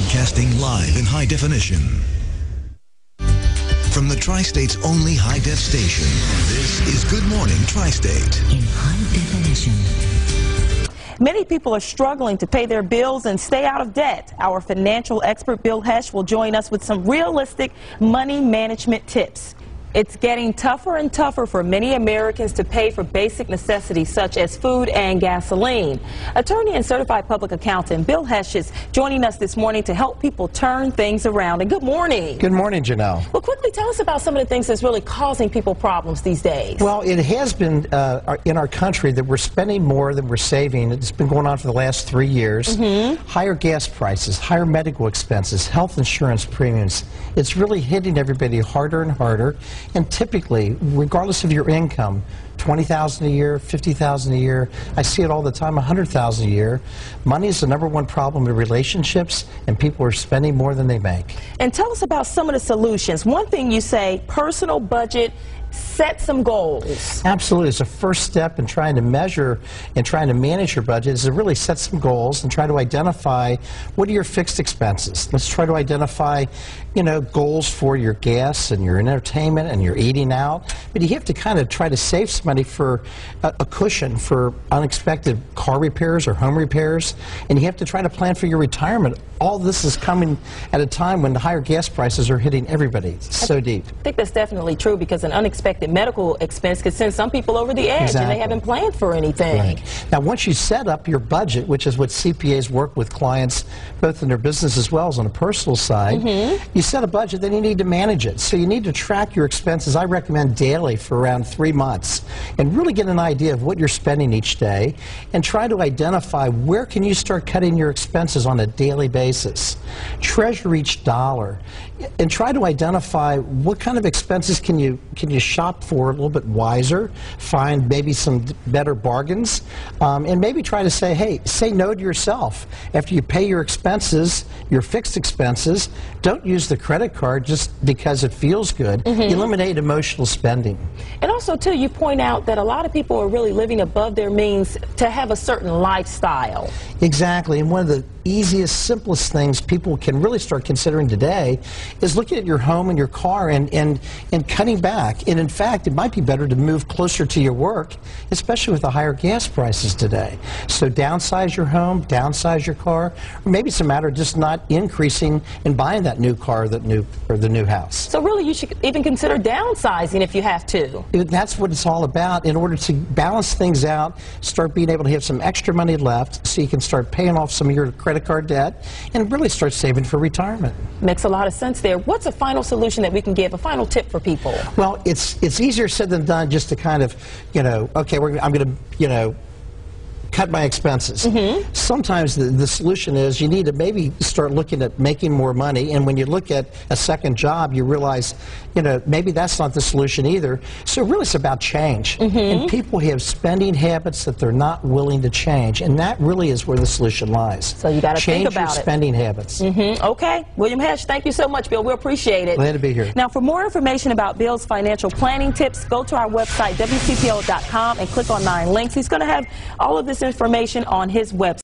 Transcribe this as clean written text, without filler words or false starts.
Broadcasting live in high definition. From the Tri-State's only high-def station, this is Good Morning Tri-State. In high definition. Many people are struggling to pay their bills and stay out of debt. Our financial expert, Bill Hesh, will join us with some realistic money management tips. It's getting tougher and tougher for many Americans to pay for basic necessities such as food and gasoline. Attorney and certified public accountant Bill Hesh is joining us this morning to help people turn things around. And good morning. Good morning, Janelle. Well, quickly tell us about some of the things that's really causing people problems these days. Well, it has been in our country that we're spending more than we're saving. It's been going on for the last 3 years. Higher gas prices, higher medical expenses, health insurance premiums. It's really hitting everybody harder and harder. And typically, regardless of your income, $20,000 a year, $50,000 a year, I see it all the time, $100,000 a year. Money is the #1 problem in relationships, and people are spending more than they make. And tell us about some of the solutions. One thing you say, personal budget, set some goals. Absolutely. It's a first step in trying to measure and trying to manage your budget is to really set some goals and try to identify what are your fixed expenses. Let's try to identify, goals for your gas and your entertainment and your eating out. But you have to kind of try to save some money for a cushion for unexpected car repairs or home repairs. And you have to try to plan for your retirement. All this is coming at a time when the higher gas prices are hitting everybody so deep. I think that's definitely true because an unexpected medical expense could send some people over the edge and they haven't planned for anything. Right. Now, once you set up your budget, which is what CPAs work with clients both in their business as well as on a personal side, you set a budget, then you need to manage it. So you need to track your expenses, I recommend daily for around 3 months, and really get an idea of what you're spending each day and try to identify where can you start cutting your expenses on a daily basis. Treasure each dollar and try to identify what kind of expenses can you shop for a little bit wiser, find maybe some better bargains, and maybe try to say, hey, say no to yourself. After you pay your expenses, your fixed expenses, don't use the credit card just because it feels good. Eliminate emotional spending. And also, too, you point out that a lot of people are really living above their means to have a certain lifestyle. Exactly, and one of the easiest, simplest things people can really start considering today is looking at your home and your car and cutting back. And in fact, it might be better to move closer to your work, especially with the higher gas prices today. So downsize your home, downsize your car, or maybe it's a matter of just not increasing and buying that new car, or the new house. So really, you should even consider downsizing if you have to. That's what it's all about. In order to balance things out, start being able to have some extra money left so you can start paying off some of your credit card debt and really start saving for retirement. Makes a lot of sense there. What's a final solution that we can give, a final tip for people? Well, it's easier said than done just to kind of, okay, I'm going to, cut my expenses. Sometimes the solution is you need to maybe start looking at making more money, and when you look at a second job, you realize, maybe that's not the solution either. So really it's about change. And people have spending habits that they're not willing to change, and that really is where the solution lies. So you got to think about it. Change your spending habits. Okay. William Hesh, thank you so much, Bill. We appreciate it. Glad to be here. Now, for more information about Bill's financial planning tips, go to our website, WCPO.com, and click on 9 links. He's going to have all of this information on his website.